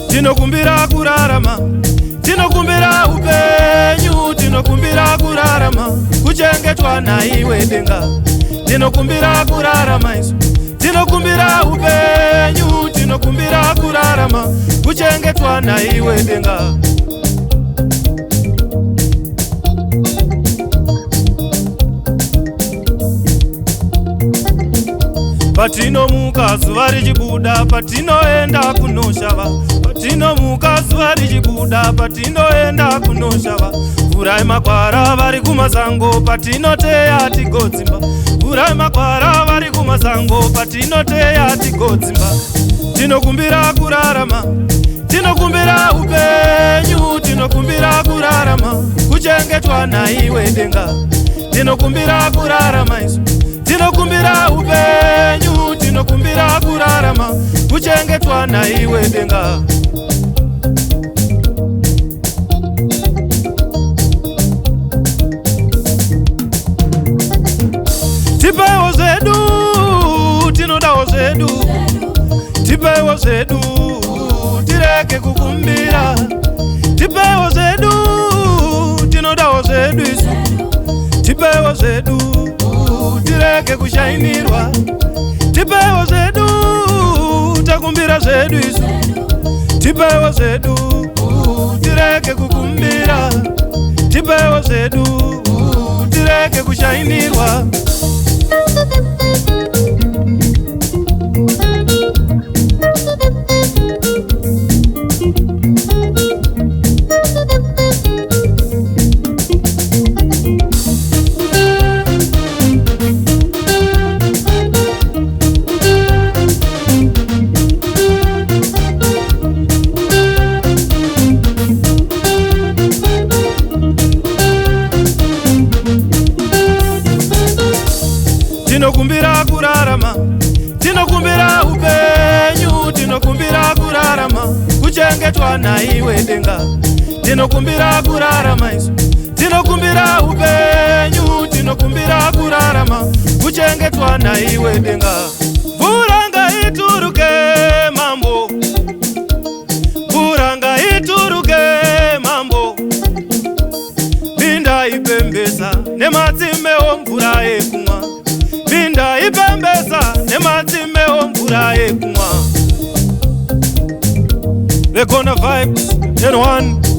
Tinokumbira kurarama, tinokumbira upenyu, tinokumbira kurarama, kuchengetwa naiwe denga. Tinokumbira kurarama isu, tinokumbira upenyu, tinokumbira kurarama, kuchengetwa naiwe denga. Patinomuka zuva richibuda, patinoenda kunoshava. Patinomuka zuva richibuda, patinoenda kunoshava. Vurai makwara vari kumasango, patinoteya tigodzimba. Vurai makwara vari kumasango, patinoteya tigodzimba. Tinokumbira kurarama, tinokumbira upenyu, tinokumbira kurarama, kuchengetwa naiwe denga. Tinokumbira kurarama isu, tinokumbira upenyu, tinokumbira kurarama, kuchengetwa naiwe denga. Tipewo zedu, tinodawo zedu, tipewo zedu, tireke kukumbira. Tipewo zedu, tinodawo zedu isu, tipewo zedu, tireke kushainirwa. Tipewo zedu, takumbira zedu isu, tipewo zedu, tireke kukumbira. Tipewo zedu, tireke kushainirwa. Tinokumbira kurarama, tinokumbira upenyu, tinokumbira kurarama, kuchengetwa naiwe denga. Tinokumbira kurarama isu, tinokumbira upenyu, tinokumbira kurarama, kuchengetwa naiwe denga. Mvura ituruke mambo, mvura ituruke mambo. Binda ipembesa nematsimeo mvura yekumwa. Binda ipembesa nematsimeo mvura yekumwa. We're gonna vibe in one.